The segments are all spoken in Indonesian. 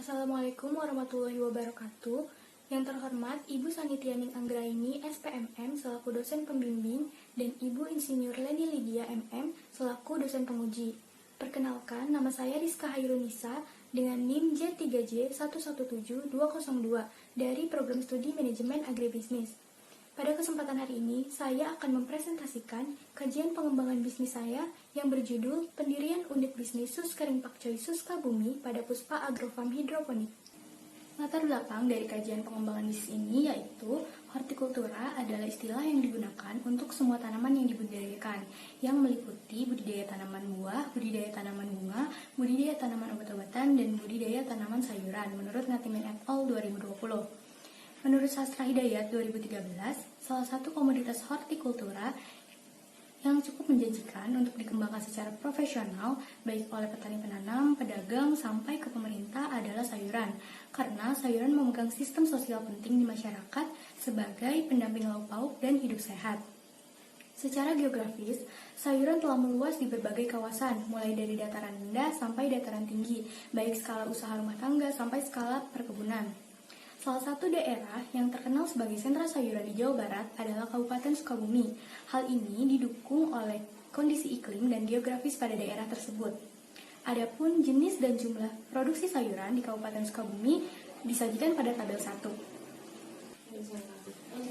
Assalamualaikum warahmatullahi wabarakatuh. Yang terhormat Ibu Sanitianing Anggraini SPMM selaku dosen pembimbing dan Ibu Insinyur Leni Lydia MM selaku dosen penguji. Perkenalkan, nama saya Rizka Hairunisa dengan NIM J3J117202 dari Program Studi Manajemen Agribisnis. Pada kesempatan hari ini, saya akan mempresentasikan kajian pengembangan bisnis saya yang berjudul Pendirian Unit Bisnis Sus Kering Pakcoy Suskabumi pada Puspa Agrofarm Hidroponik. Latar belakang dari kajian pengembangan bisnis ini yaitu hortikultura adalah istilah yang digunakan untuk semua tanaman yang dibudidayakan, yang meliputi budidaya tanaman buah, budidaya tanaman bunga, budidaya tanaman obat-obatan, dan budidaya tanaman sayuran menurut Ngatimin et al. 2020. Menurut Sastra Hidayat 2013, salah satu komoditas hortikultura yang cukup menjanjikan untuk dikembangkan secara profesional baik oleh petani penanam, pedagang, sampai ke pemerintah adalah sayuran, karena sayuran memegang sistem sosial penting di masyarakat sebagai pendamping lauk pauk dan hidup sehat. Secara geografis, sayuran telah meluas di berbagai kawasan, mulai dari dataran rendah sampai dataran tinggi, baik skala usaha rumah tangga sampai skala perkebunan. Salah satu daerah yang terkenal sebagai sentra sayuran di Jawa Barat adalah Kabupaten Sukabumi. Hal ini didukung oleh kondisi iklim dan geografis pada daerah tersebut. Adapun jenis dan jumlah produksi sayuran di Kabupaten Sukabumi disajikan pada tabel 1.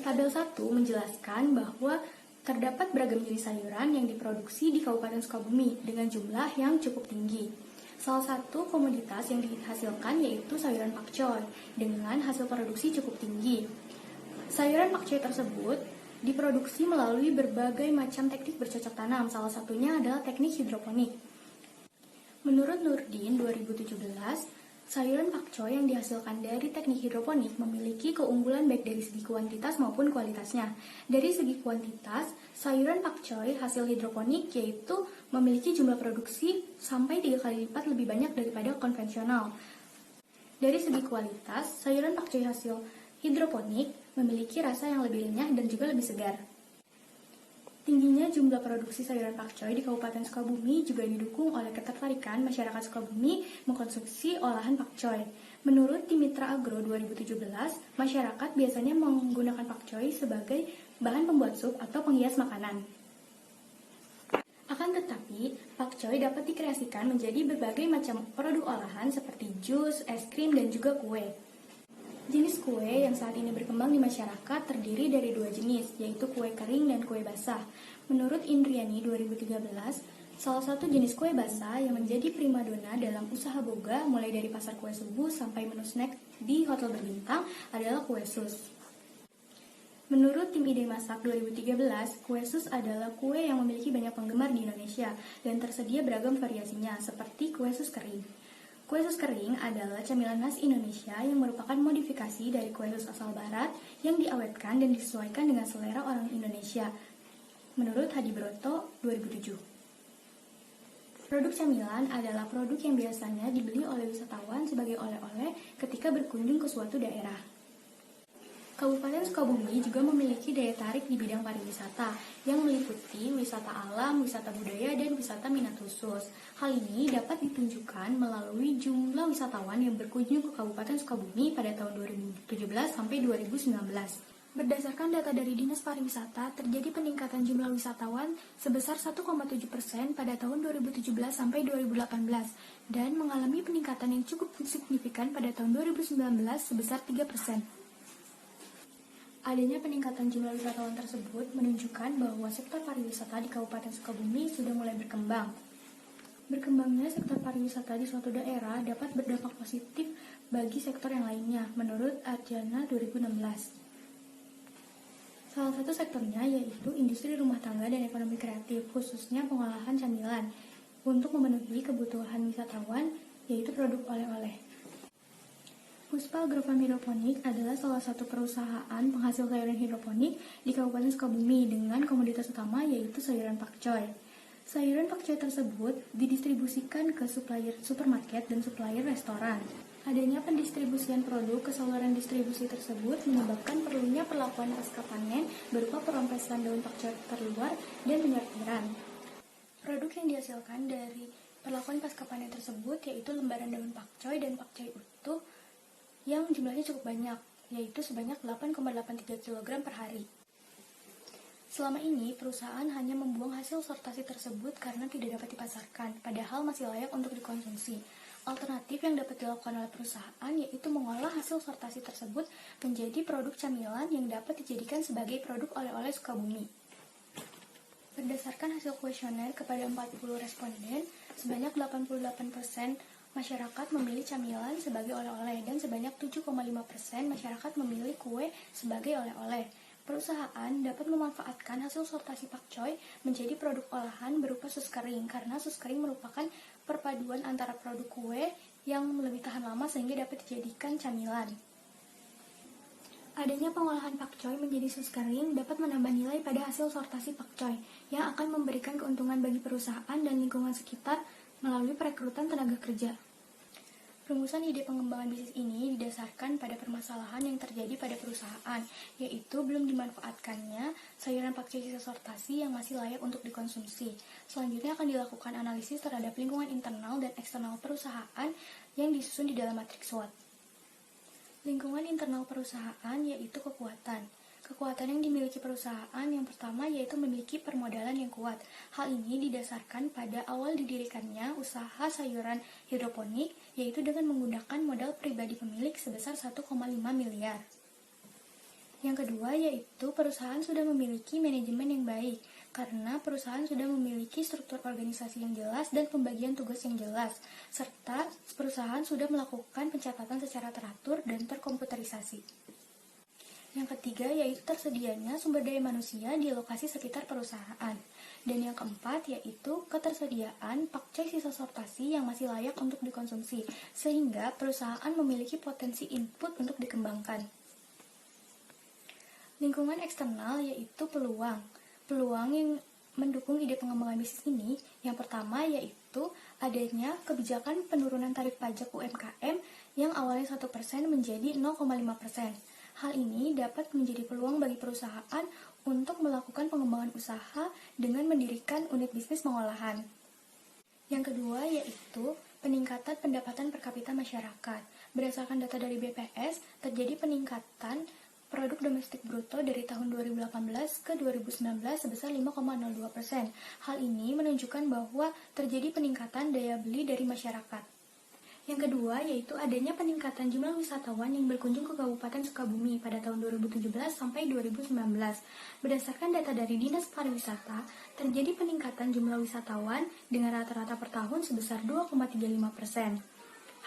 Tabel 1 menjelaskan bahwa terdapat beragam jenis sayuran yang diproduksi di Kabupaten Sukabumi dengan jumlah yang cukup tinggi. Salah satu komoditas yang dihasilkan yaitu sayuran pakcoy dengan hasil produksi cukup tinggi. Sayuran pakcoy tersebut diproduksi melalui berbagai macam teknik bercocok tanam, salah satunya adalah teknik hidroponik. Menurut Nurdin 2017, sayuran pakcoy yang dihasilkan dari teknik hidroponik memiliki keunggulan baik dari segi kuantitas maupun kualitasnya. Dari segi kuantitas, sayuran pakcoy hasil hidroponik yaitu memiliki jumlah produksi sampai 3 kali lipat lebih banyak daripada konvensional. Dari segi kualitas, sayuran pakcoy hasil hidroponik memiliki rasa yang lebih renyah dan juga lebih segar. Tingginya jumlah produksi sayuran pakcoy di Kabupaten Sukabumi juga didukung oleh ketertarikan masyarakat Sukabumi mengkonsumsi olahan pakcoy. Menurut tim Mitra Agro 2017, masyarakat biasanya menggunakan pakcoy sebagai bahan pembuat sup atau penghias makanan. Akan tetapi, pakcoy dapat dikreasikan menjadi berbagai macam produk olahan seperti jus, es krim, dan juga kue. Jenis kue yang saat ini berkembang di masyarakat terdiri dari 2 jenis, yaitu kue kering dan kue basah. Menurut Indriani 2013, salah satu jenis kue basah yang menjadi primadona dalam usaha boga mulai dari pasar kue subuh sampai menu snack di hotel berbintang adalah kue sus. Menurut tim Ide Masak 2013, kue sus adalah kue yang memiliki banyak penggemar di Indonesia dan tersedia beragam variasinya seperti kue sus kering. Kue sus kering adalah camilan khas Indonesia yang merupakan modifikasi dari kue sus asal barat yang diawetkan dan disesuaikan dengan selera orang Indonesia. Menurut Hadi Broto 2007. Produk camilan adalah produk yang biasanya dibeli oleh wisatawan sebagai oleh-oleh ketika berkunjung ke suatu daerah. Kabupaten Sukabumi juga memiliki daya tarik di bidang pariwisata yang meliputi wisata alam, wisata budaya, dan wisata minat khusus. Hal ini dapat ditunjukkan melalui jumlah wisatawan yang berkunjung ke Kabupaten Sukabumi pada tahun 2017 sampai 2019. Berdasarkan data dari Dinas Pariwisata, terjadi peningkatan jumlah wisatawan sebesar 1,7% pada tahun 2017 sampai 2018 dan mengalami peningkatan yang cukup signifikan pada tahun 2019 sebesar 3%. Adanya peningkatan jumlah wisatawan tersebut menunjukkan bahwa sektor pariwisata di Kabupaten Sukabumi sudah mulai berkembang. Berkembangnya sektor pariwisata di suatu daerah dapat berdampak positif bagi sektor yang lainnya, menurut Arjana 2016. Salah satu sektornya yaitu industri rumah tangga dan ekonomi kreatif, khususnya pengolahan camilan, untuk memenuhi kebutuhan wisatawan, yaitu produk oleh-oleh. Puspa Agrofarm Hidroponik adalah salah satu perusahaan penghasil sayuran hidroponik di Kabupaten Sukabumi dengan komoditas utama yaitu sayuran pakcoy. Sayuran pakcoy tersebut didistribusikan ke supplier supermarket dan supplier restoran. Adanya pendistribusian produk ke saluran distribusi tersebut menyebabkan perlunya perlakuan pasca panen berupa perampesan daun pakcoy terluar dan penyortiran. Produk yang dihasilkan dari Perlakuan pasca panen tersebut yaitu lembaran daun pakcoy dan pakcoy utuh yang jumlahnya cukup banyak, yaitu sebanyak 8,83 kg per hari. Selama ini, perusahaan hanya membuang hasil sortasi tersebut karena tidak dapat dipasarkan, padahal masih layak untuk dikonsumsi. Alternatif yang dapat dilakukan oleh perusahaan yaitu mengolah hasil sortasi tersebut menjadi produk camilan yang dapat dijadikan sebagai produk oleh-oleh Sukabumi. Berdasarkan hasil kuesioner kepada 40 responden, sebanyak 88% masyarakat memilih camilan sebagai oleh-oleh dan sebanyak 7,5% masyarakat memilih kue sebagai oleh-oleh. Perusahaan dapat memanfaatkan hasil sortasi pakcoy menjadi produk olahan berupa sus kering karena sus kering merupakan perpaduan antara produk kue yang lebih tahan lama sehingga dapat dijadikan camilan. Adanya pengolahan pakcoy menjadi sus kering dapat menambah nilai pada hasil sortasi pakcoy yang akan memberikan keuntungan bagi perusahaan dan lingkungan sekitar melalui perekrutan tenaga kerja. Rumusan ide pengembangan bisnis ini didasarkan pada permasalahan yang terjadi pada perusahaan, yaitu belum dimanfaatkannya sayuran pakcoy sisa sortasi yang masih layak untuk dikonsumsi. Selanjutnya akan dilakukan analisis terhadap lingkungan internal dan eksternal perusahaan yang disusun di dalam matriks SWOT. Lingkungan internal perusahaan yaitu kekuatan. Kekuatan yang dimiliki perusahaan yang pertama yaitu memiliki permodalan yang kuat. Hal ini didasarkan pada awal didirikannya usaha sayuran hidroponik, yaitu dengan menggunakan modal pribadi pemilik sebesar 1,5 miliar. Yang kedua yaitu perusahaan sudah memiliki manajemen yang baik, karena perusahaan sudah memiliki struktur organisasi yang jelas dan pembagian tugas yang jelas, serta perusahaan sudah melakukan pencatatan secara teratur dan terkomputerisasi. Yang ketiga yaitu tersedianya sumber daya manusia di lokasi sekitar perusahaan. Dan yang keempat yaitu ketersediaan pakcoy sisa sortasi yang masih layak untuk dikonsumsi, sehingga perusahaan memiliki potensi input untuk dikembangkan. Lingkungan eksternal yaitu peluang. Peluang yang mendukung ide pengembangan bisnis ini, yang pertama yaitu adanya kebijakan penurunan tarif pajak UMKM yang awalnya 1% menjadi 0,5%. Hal ini dapat menjadi peluang bagi perusahaan untuk melakukan pengembangan usaha dengan mendirikan unit bisnis pengolahan. Yang kedua yaitu peningkatan pendapatan per kapita masyarakat. Berdasarkan data dari BPS, terjadi peningkatan produk domestik bruto dari tahun 2018 ke 2019 sebesar 5,02%. Hal ini menunjukkan bahwa terjadi peningkatan daya beli dari masyarakat. Yang kedua yaitu adanya peningkatan jumlah wisatawan yang berkunjung ke Kabupaten Sukabumi pada tahun 2017 sampai 2019. Berdasarkan data dari Dinas Pariwisata, terjadi peningkatan jumlah wisatawan dengan rata-rata per tahun sebesar 2,35%.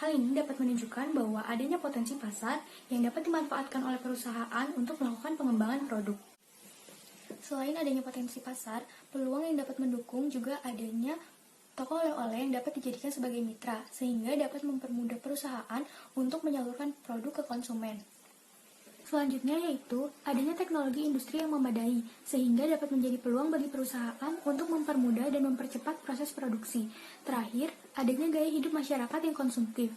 Hal ini dapat menunjukkan bahwa adanya potensi pasar yang dapat dimanfaatkan oleh perusahaan untuk melakukan pengembangan produk. Selain adanya potensi pasar, peluang yang dapat mendukung juga adanya toko oleh-oleh yang dapat dijadikan sebagai mitra, sehingga dapat mempermudah perusahaan untuk menyalurkan produk ke konsumen. Selanjutnya yaitu adanya teknologi industri yang memadai, sehingga dapat menjadi peluang bagi perusahaan untuk mempermudah dan mempercepat proses produksi. Terakhir, adanya gaya hidup masyarakat yang konsumtif.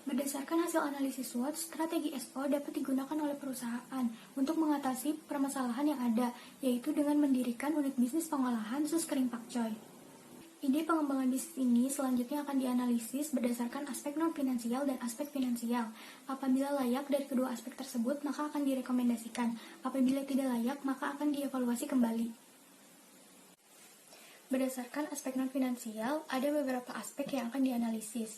Berdasarkan hasil analisis SWOT, strategi SO dapat digunakan oleh perusahaan untuk mengatasi permasalahan yang ada, yaitu dengan mendirikan unit bisnis pengolahan sus kering pakcoy. Ide pengembangan bisnis ini selanjutnya akan dianalisis berdasarkan aspek non-finansial dan aspek finansial. Apabila layak dari kedua aspek tersebut, maka akan direkomendasikan. Apabila tidak layak, maka akan dievaluasi kembali. Berdasarkan aspek non-finansial, ada beberapa aspek yang akan dianalisis.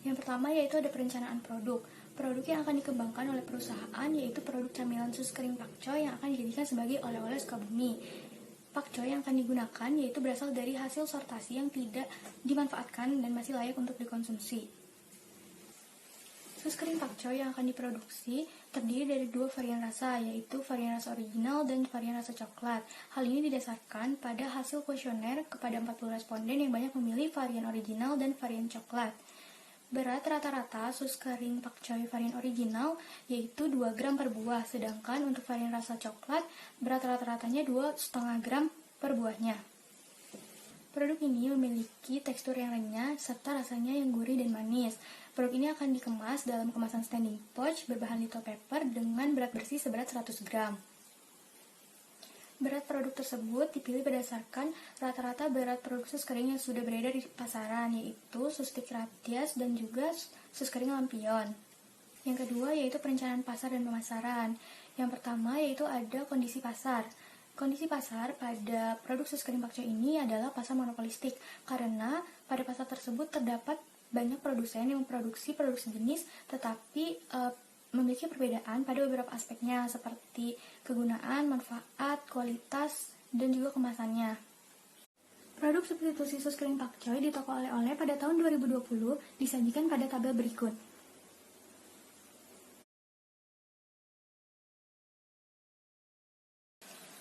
Yang pertama yaitu ada perencanaan produk. Produk yang akan dikembangkan oleh perusahaan yaitu produk camilan sus kering pakcoy yang akan dijadikan sebagai oleh-oleh Sukabumi. Pakcoy yang akan digunakan yaitu berasal dari hasil sortasi yang tidak dimanfaatkan dan masih layak untuk dikonsumsi. Sus kering pakcoy yang akan diproduksi terdiri dari dua varian rasa, yaitu varian rasa original dan varian rasa coklat. Hal ini didasarkan pada hasil kuesioner kepada 40 responden yang banyak memilih varian original dan varian coklat. Berat rata-rata sus kering pakcoy varian original yaitu 2 gram per buah, sedangkan untuk varian rasa coklat berat rata-ratanya 2,5 gram per buahnya. Produk ini memiliki tekstur yang renyah serta rasanya yang gurih dan manis. Produk ini akan dikemas dalam kemasan standing pouch berbahan little paper dengan berat bersih seberat 100 gram. Berat produk tersebut dipilih berdasarkan rata-rata berat produk sus kering yang sudah beredar di pasaran, yaitu sus Ticratias dan juga sus kering lampion. Yang kedua yaitu perencanaan pasar dan pemasaran. Yang pertama yaitu ada kondisi pasar. Kondisi pasar pada produk sus kering pakcoy ini adalah pasar monopolistik, karena pada pasar tersebut terdapat banyak produsen yang memproduksi produk sejenis tetapi memiliki perbedaan pada beberapa aspeknya seperti kegunaan, manfaat, kualitas, dan juga kemasannya. Produk substitusi sus kering pakcoy di toko oleh-oleh pada tahun 2020 disajikan pada tabel berikut.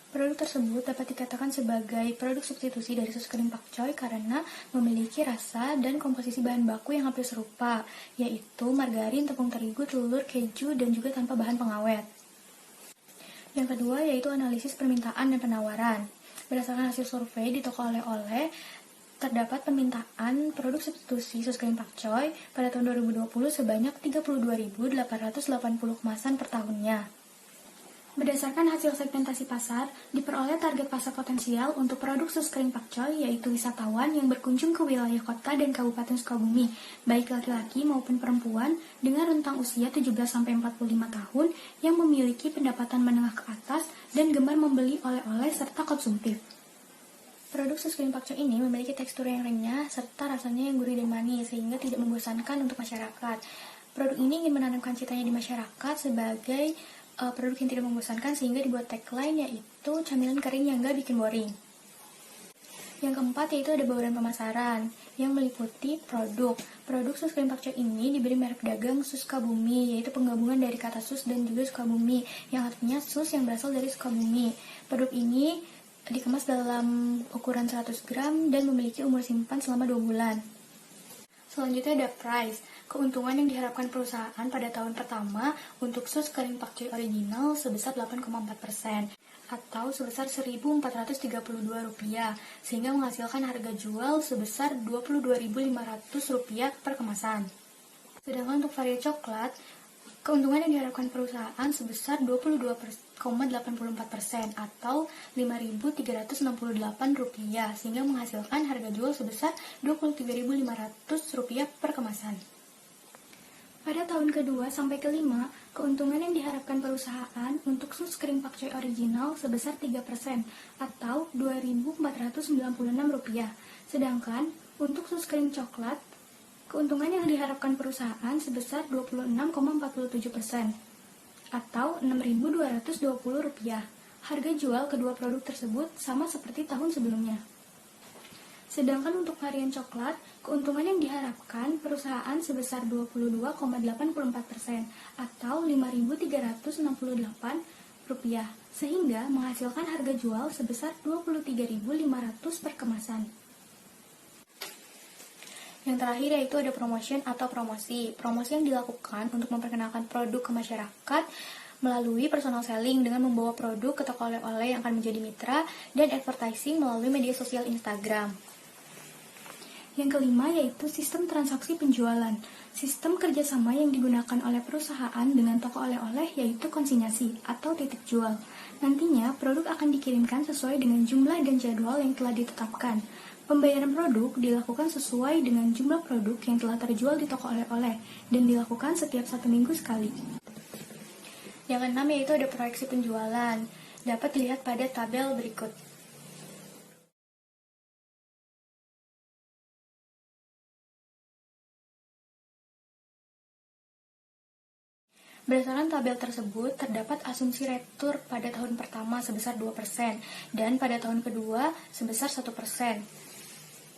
Produk tersebut dapat dikatakan sebagai produk substitusi dari sus kering pakcoy karena memiliki rasa dan komposisi bahan baku yang hampir serupa, yaitu margarin, tepung terigu, telur, keju, dan juga tanpa bahan pengawet. Yang kedua yaitu analisis permintaan dan penawaran. Berdasarkan hasil survei di toko oleh-oleh, terdapat permintaan produk substitusi sus kering pakcoy pada tahun 2020 sebanyak 32.880 kemasan per tahunnya. Berdasarkan hasil segmentasi pasar, diperoleh target pasar potensial untuk produk sus kering pakcoy yaitu wisatawan yang berkunjung ke wilayah kota dan kabupaten Sukabumi, baik laki-laki maupun perempuan dengan rentang usia 17-45 tahun yang memiliki pendapatan menengah ke atas dan gemar membeli oleh-oleh serta konsumtif. Produk sus kering pakcoy ini memiliki tekstur yang renyah serta rasanya yang gurih dan manis sehingga tidak membosankan untuk masyarakat. Produk ini ingin menanamkan citanya di masyarakat sebagai produk yang tidak membosankan sehingga dibuat tagline yaitu camilan kering yang gak bikin boring. Yang keempat yaitu ada bauran pemasaran yang meliputi produk. Produk sus kering pakcoy ini diberi merek dagang Sukabumi, yaitu penggabungan dari kata sus dan juga Sukabumi yang artinya sus yang berasal dari Sukabumi. Produk ini dikemas dalam ukuran 100 gram dan memiliki umur simpan selama 2 bulan. Selanjutnya ada price, keuntungan yang diharapkan perusahaan pada tahun pertama untuk sus kering pakcoy original sebesar 8,4% atau sebesar Rp1.432 sehingga menghasilkan harga jual sebesar Rp22.500 per kemasan. Sedangkan untuk vari coklat, keuntungan yang diharapkan perusahaan sebesar 22,84% atau Rp5.368 sehingga menghasilkan harga jual sebesar Rp23.500 per kemasan. Pada tahun kedua sampai kelima, keuntungan yang diharapkan perusahaan untuk sus kering pakcoy original sebesar 3% atau Rp2.496. Sedangkan untuk sus kering coklat, keuntungan yang diharapkan perusahaan sebesar 26,47% atau Rp6.220. Harga jual kedua produk tersebut sama seperti tahun sebelumnya. Sedangkan untuk varian coklat, keuntungan yang diharapkan perusahaan sebesar 22,84% atau Rp5.368 sehingga menghasilkan harga jual sebesar Rp23.500 per kemasan. Yang terakhir yaitu ada promotion atau promosi. Promosi yang dilakukan untuk memperkenalkan produk ke masyarakat melalui personal selling dengan membawa produk ke toko oleh-oleh yang akan menjadi mitra dan advertising melalui media sosial Instagram. Yang kelima yaitu sistem transaksi penjualan. Sistem kerjasama yang digunakan oleh perusahaan dengan toko oleh-oleh yaitu konsinyasi atau titik jual. Nantinya produk akan dikirimkan sesuai dengan jumlah dan jadwal yang telah ditetapkan. Pembayaran produk dilakukan sesuai dengan jumlah produk yang telah terjual di toko oleh-oleh dan dilakukan setiap 1 minggu sekali. Yang keenam yaitu ada proyeksi penjualan. Dapat dilihat pada tabel berikut. Berdasarkan tabel tersebut, terdapat asumsi retur pada tahun pertama sebesar 2% dan pada tahun kedua sebesar 1%.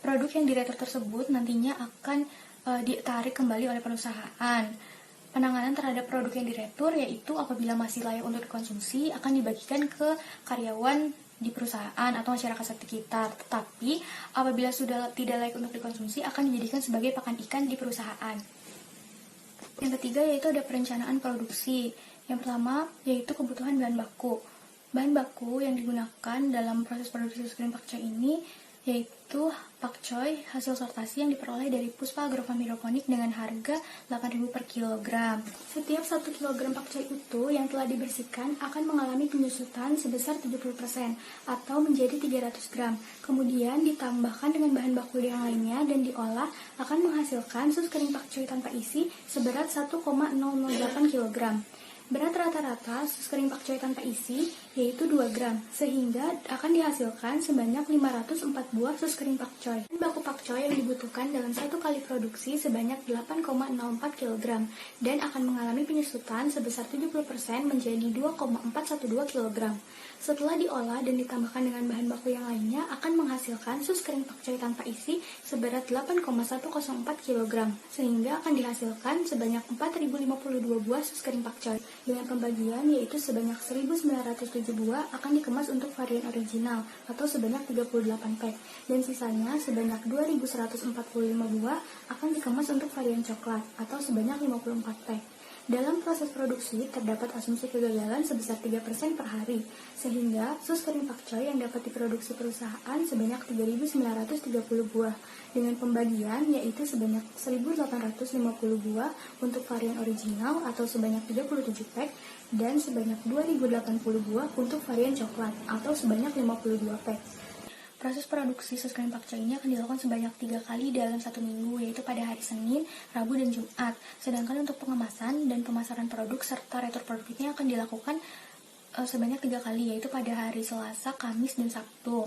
Produk yang diretur tersebut nantinya akan ditarik kembali oleh perusahaan. Penanganan terhadap produk yang diretur yaitu apabila masih layak untuk dikonsumsi akan dibagikan ke karyawan di perusahaan atau masyarakat sekitar. Tetapi apabila sudah tidak layak untuk dikonsumsi akan dijadikan sebagai pakan ikan di perusahaan. Yang ketiga yaitu ada perencanaan produksi. Yang pertama yaitu kebutuhan bahan baku. Bahan baku yang digunakan dalam proses produksi sus kering pakcoy ini yaitu yaitu pakcoy hasil sortasi yang diperoleh dari Puspa Agrofarm Hidroponik dengan harga 8.000 per kilogram. Setiap 1 kilogram pakcoy utuh yang telah dibersihkan akan mengalami penyusutan sebesar 70% atau menjadi 300 gram. Kemudian ditambahkan dengan bahan baku yang lainnya dan diolah akan menghasilkan sus kering pakcoy tanpa isi seberat 1,008 kilogram. Berat rata-rata sus kering pakcoy tanpa isi yaitu 2 gram, sehingga akan dihasilkan sebanyak 504 buah sus kering pakcoy. Bahan baku pakcoy yang dibutuhkan dalam satu kali produksi sebanyak 8,04 kg dan akan mengalami penyusutan sebesar 70% menjadi 2,412 kg. Setelah diolah dan ditambahkan dengan bahan baku yang lainnya akan menghasilkan sus kering pakcoy tanpa isi seberat 8,104 kg, sehingga akan dihasilkan sebanyak 4.052 buah sus kering pakcoy. Dengan pembagian yaitu sebanyak 1.907 buah akan dikemas untuk varian original atau sebanyak 38 pack dan sisanya sebanyak 2.145 buah akan dikemas untuk varian coklat atau sebanyak 54 pack. Dalam proses produksi terdapat asumsi kegagalan sebesar 3% per hari, sehingga sus kering pakcoy yang dapat diproduksi perusahaan sebanyak 3.930 buah, dengan pembagian yaitu sebanyak 1.850 buah untuk varian original atau sebanyak 37 pack, dan sebanyak 2.080 buah untuk varian coklat atau sebanyak 52 pack. Proses produksi sus kering pakcoy ini akan dilakukan sebanyak 3 kali dalam 1 minggu, yaitu pada hari Senin, Rabu, dan Jumat. Sedangkan untuk pengemasan dan pemasaran produk serta retur produknya akan dilakukan sebanyak 3 kali, yaitu pada hari Selasa, Kamis, dan Sabtu.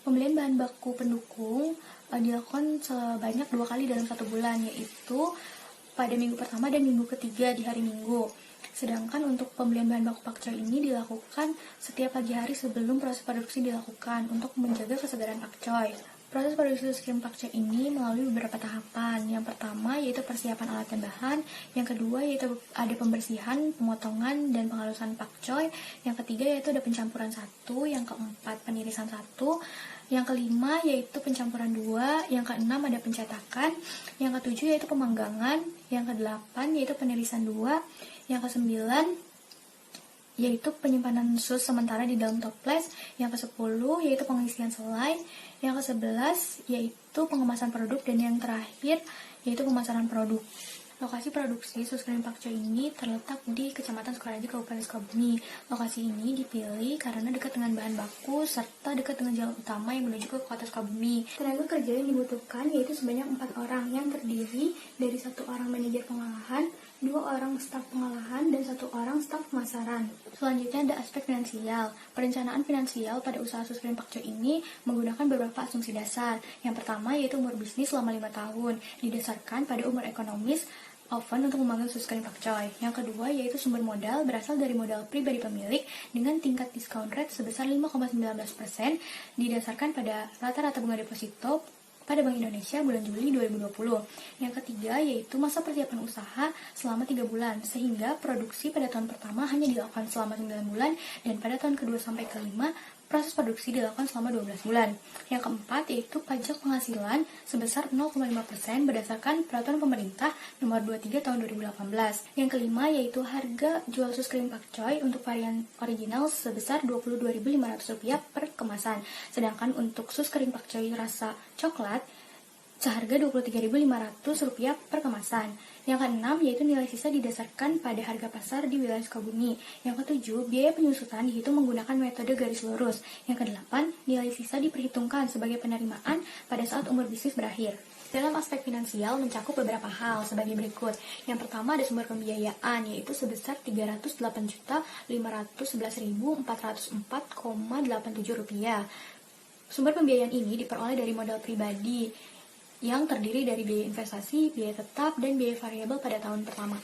Pembelian bahan baku pendukung dilakukan sebanyak 2 kali dalam 1 bulan, yaitu pada minggu pertama dan minggu ketiga di hari Minggu. Sedangkan untuk pembelian bahan baku pakcoy ini dilakukan setiap pagi hari sebelum proses produksi dilakukan untuk menjaga kesegaran pakcoy. Proses produksi sus kering pakcoy ini melalui beberapa tahapan. Yang pertama yaitu persiapan alat dan bahan, yang kedua yaitu ada pembersihan, pemotongan, dan penghalusan pakcoy, yang ketiga yaitu ada pencampuran 1, yang keempat penirisan 1, yang kelima yaitu pencampuran 2, yang keenam ada pencetakan, yang ketujuh yaitu pemanggangan, yang kedelapan yaitu penirisan 2, yang kesembilan yaitu penyimpanan sus sementara di dalam toples, yang ke-10 yaitu pengisian selai, yang ke-11 yaitu pengemasan produk, dan yang terakhir yaitu pemasaran produk. Lokasi produksi sus kering pakcoy ini terletak di Kecamatan Sukaraja, Kabupaten Sukabumi. Lokasi ini dipilih karena dekat dengan bahan baku serta dekat dengan jalan utama yang menuju ke kota Sukabumi. Tenaga kerja yang dibutuhkan yaitu sebanyak 4 orang yang terdiri dari 1 orang manajer pengolahan, 2 orang staf pengolahan, dan 1 orang staf pemasaran. Selanjutnya ada aspek finansial. Perencanaan finansial pada usaha sus kering pakcoy ini menggunakan beberapa asumsi dasar. Yang pertama yaitu umur bisnis selama 5 tahun, didasarkan pada umur ekonomis oven untuk membangun sus kering pakcoy. Yang kedua yaitu sumber modal berasal dari modal pribadi pemilik dengan tingkat discount rate sebesar 5,19% didasarkan pada rata-rata bunga deposito pada Bank Indonesia bulan Juli 2020. Yang ketiga yaitu masa persiapan usaha selama 3 bulan, sehingga produksi pada tahun pertama hanya dilakukan selama 9 bulan dan pada tahun kedua sampai kelima proses produksi dilakukan selama 12 bulan. Yang keempat yaitu pajak penghasilan sebesar 0,5% berdasarkan peraturan pemerintah nomor 23 tahun 2018. Yang kelima yaitu harga jual sus kering pakcoy untuk varian original sebesar Rp22.500 per kemasan. Sedangkan untuk sus kering pakcoy rasa coklat seharga Rp23.500 per kemasan. Yang keenam yaitu nilai sisa didasarkan pada harga pasar di wilayah Sukabumi. Yang ketujuh, biaya penyusutan dihitung menggunakan metode garis lurus. Yang kedelapan, nilai sisa diperhitungkan sebagai penerimaan pada saat umur bisnis berakhir. Dalam aspek finansial mencakup beberapa hal sebagai berikut. Yang pertama ada sumber pembiayaan yaitu sebesar Rp308.511.404,87. Sumber pembiayaan ini diperoleh dari modal pribadi yang terdiri dari biaya investasi, biaya tetap, dan biaya variabel pada tahun pertama.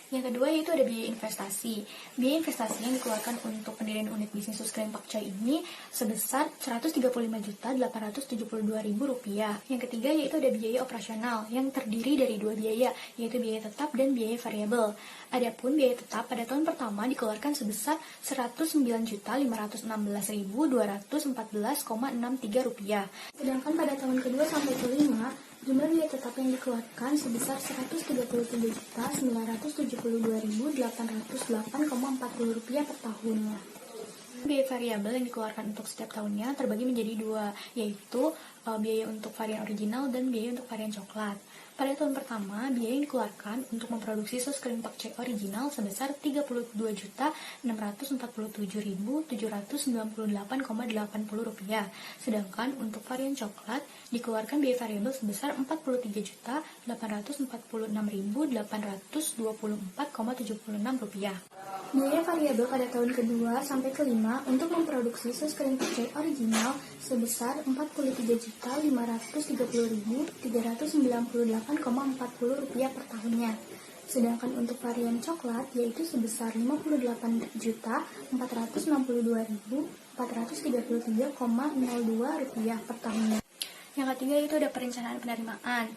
Yang kedua yaitu ada biaya investasi. Biaya investasi yang dikeluarkan untuk pendirian unit bisnis sus kering pakcoy ini sebesar Rp135.872.000. Yang ketiga yaitu ada biaya operasional yang terdiri dari 2 biaya, yaitu biaya tetap dan biaya variabel. Adapun biaya tetap pada tahun pertama dikeluarkan sebesar Rp109.516.214,63. Sedangkan pada tahun kedua sampai kelima jumlah biaya tetap yang dikeluarkan sebesar Rp133.972.808,40 per tahunnya. Biaya variabel yang dikeluarkan untuk setiap tahunnya terbagi menjadi dua, yaitu biaya untuk varian original dan biaya untuk varian coklat. Pada tahun pertama, biaya yang dikeluarkan untuk memproduksi sus krim pakcoy original sebesar Rp32.647.798,80. Sedangkan untuk varian coklat, dikeluarkan biaya variabel sebesar Rp43.884.824,76. Biaya variabel pada tahun kedua sampai kelima untuk memproduksi sus krim pakcoy original sebesar Rp43.530.398,40 per tahunnya. Sedangkan untuk varian coklat yaitu sebesar Rp58.462.433,02 per tahunnya. Yang ketiga itu ada perencanaan penerimaan.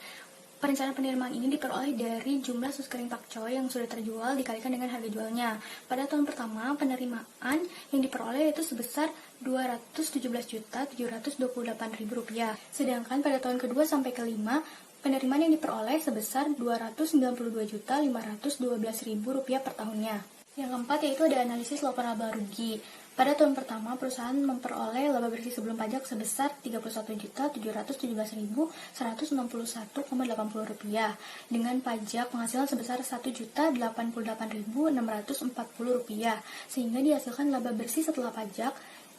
Perencanaan penerimaan ini diperoleh dari jumlah sus krim pakcoy yang sudah terjual dikalikan dengan harga jualnya. Pada tahun pertama, penerimaan yang diperoleh yaitu sebesar Rp217.728.000. Sedangkan pada tahun kedua sampai kelima, penerimaan yang diperoleh sebesar Rp292.512.000 per tahunnya. Yang keempat yaitu ada analisis laporan laba rugi. Pada tahun pertama, perusahaan memperoleh laba bersih sebelum pajak sebesar Rp31.717.161,80 dengan pajak penghasilan sebesar Rp1.088.640, sehingga dihasilkan laba bersih setelah pajak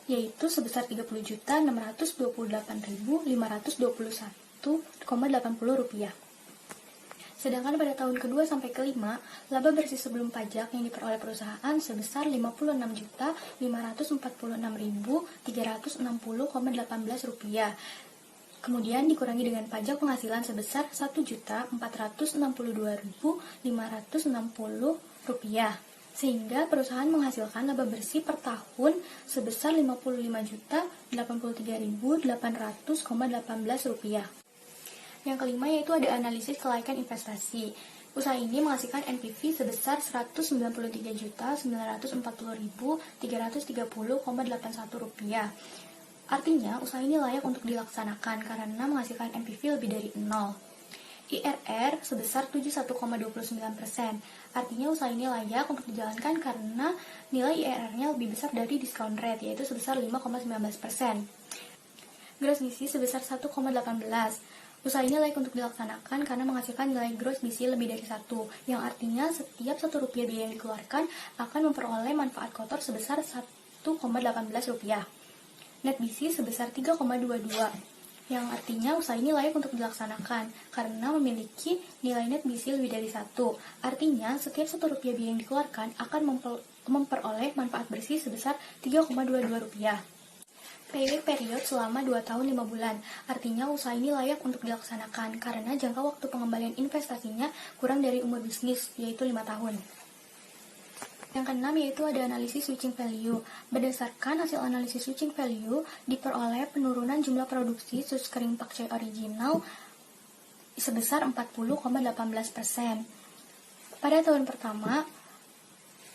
yaitu sebesar Rp30.628.521,80. Sedangkan pada tahun kedua sampai kelima, laba bersih sebelum pajak yang diperoleh perusahaan sebesar Rp56.541.360,18. Kemudian dikurangi dengan pajak penghasilan sebesar Rp1.462.560, sehingga perusahaan menghasilkan laba bersih per tahun sebesar Rp55.083.800,18. Yang kelima yaitu ada analisis kelaikan investasi. Usaha ini menghasilkan NPV sebesar Rp193.940.330,81. Artinya, usaha ini layak untuk dilaksanakan karena menghasilkan NPV lebih dari 0. IRR sebesar 71,29%. Artinya usaha ini layak untuk dijalankan karena nilai IRR-nya lebih besar dari discount rate, yaitu sebesar 5,19%. Gross gisi sebesar 1,18. Usaha ini layak untuk dilaksanakan karena menghasilkan nilai gross gisi lebih dari 1, yang artinya setiap Rp1 biaya yang dikeluarkan akan memperoleh manfaat kotor sebesar Rp1,18. Net gisi sebesar 3,22, yang artinya usaha ini layak untuk dilaksanakan karena memiliki nilai net gisi lebih dari 1. Artinya setiap Rp1 biaya yang dikeluarkan akan memperoleh manfaat bersih sebesar Rp3,22. Payback period selama 2 tahun 5 bulan. Artinya usaha ini layak untuk dilaksanakan karena jangka waktu pengembalian investasinya kurang dari umur bisnis, yaitu 5 tahun. Yang keenam yaitu ada analisis switching value. Berdasarkan hasil analisis switching value, diperoleh penurunan jumlah produksi sus krim pakcoy original sebesar 40,18%. Pada tahun pertama,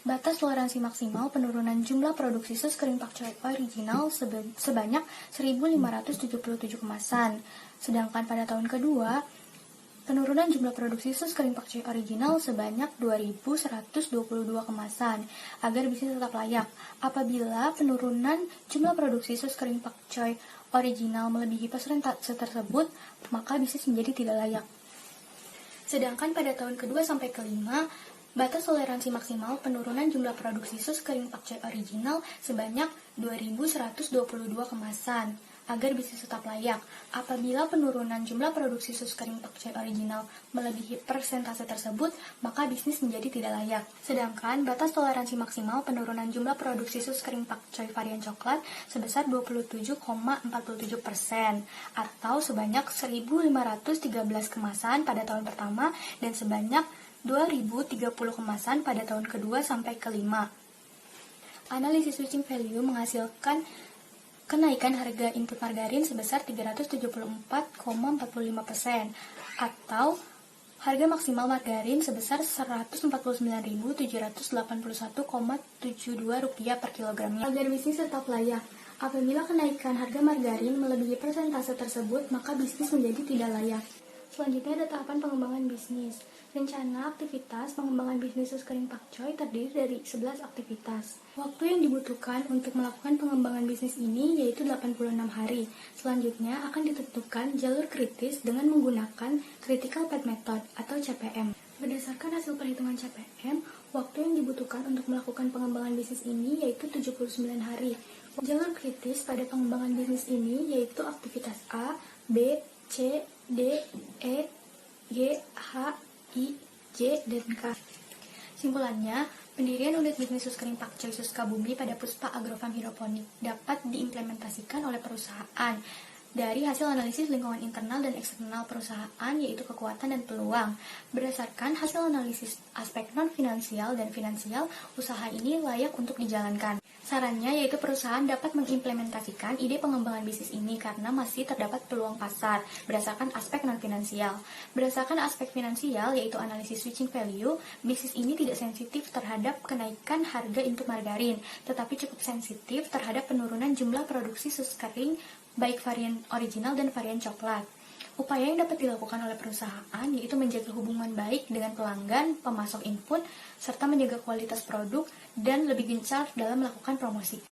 batas toleransi maksimal penurunan jumlah produksi sus krim pakcoy original sebanyak 1.577 kemasan. Sedangkan pada tahun kedua, penurunan jumlah produksi sus krim pakcoy original sebanyak 2.122 kemasan agar bisa tetap layak. Apabila penurunan jumlah produksi sus krim pakcoy original melebihi persentase tersebut, maka bisnis menjadi tidak layak. Sedangkan pada tahun kedua sampai kelima, batas toleransi maksimal penurunan jumlah produksi sus krim pakcoy original sebanyak 2.122 kemasan agar bisa tetap layak. Apabila penurunan jumlah produksi sus krim pakcoy original melebihi persentase tersebut, maka bisnis menjadi tidak layak. Sedangkan batas toleransi maksimal penurunan jumlah produksi sus krim pakcoy varian coklat sebesar 27,47% atau sebanyak 1.513 kemasan pada tahun pertama dan sebanyak 2.030 kemasan pada tahun kedua sampai kelima. Analisis switching value menghasilkan kenaikan harga input margarin sebesar 374,45% atau harga maksimal margarin sebesar Rp149.781,72 per kilogramnya. Agar bisnis tetap layak, apabila kenaikan harga margarin melebihi persentase tersebut, maka bisnis menjadi tidak layak. Selanjutnya ada tahapan pengembangan bisnis. Rencana aktivitas pengembangan bisnis sus kering pakcoy terdiri dari 11 aktivitas. Waktu yang dibutuhkan untuk melakukan pengembangan bisnis ini yaitu 86 hari. Selanjutnya akan ditentukan jalur kritis dengan menggunakan Critical Path Method atau CPM. Berdasarkan hasil perhitungan CPM, waktu yang dibutuhkan untuk melakukan pengembangan bisnis ini yaitu 79 hari. Jalur kritis pada pengembangan bisnis ini yaitu aktivitas A, B, C, D, E, G, H, I, J, dan K. Simpulannya, pendirian unit bisnis sus kering pakcoy Sukabumi pada Puspa Agrofarm Hidroponik dapat diimplementasikan oleh perusahaan dari hasil analisis lingkungan internal dan eksternal perusahaan, yaitu kekuatan dan peluang. Berdasarkan hasil analisis aspek non-finansial dan finansial, usaha ini layak untuk dijalankan. Sarannya yaitu perusahaan dapat mengimplementasikan ide pengembangan bisnis ini karena masih terdapat peluang pasar berdasarkan aspek non-finansial. Berdasarkan aspek finansial yaitu analisis switching value, bisnis ini tidak sensitif terhadap kenaikan harga input margarin, tetapi cukup sensitif terhadap penurunan jumlah produksi sus kering baik varian original dan varian coklat. Upaya yang dapat dilakukan oleh perusahaan yaitu menjaga hubungan baik dengan pelanggan, pemasok input, serta menjaga kualitas produk dan lebih gencar dalam melakukan promosi.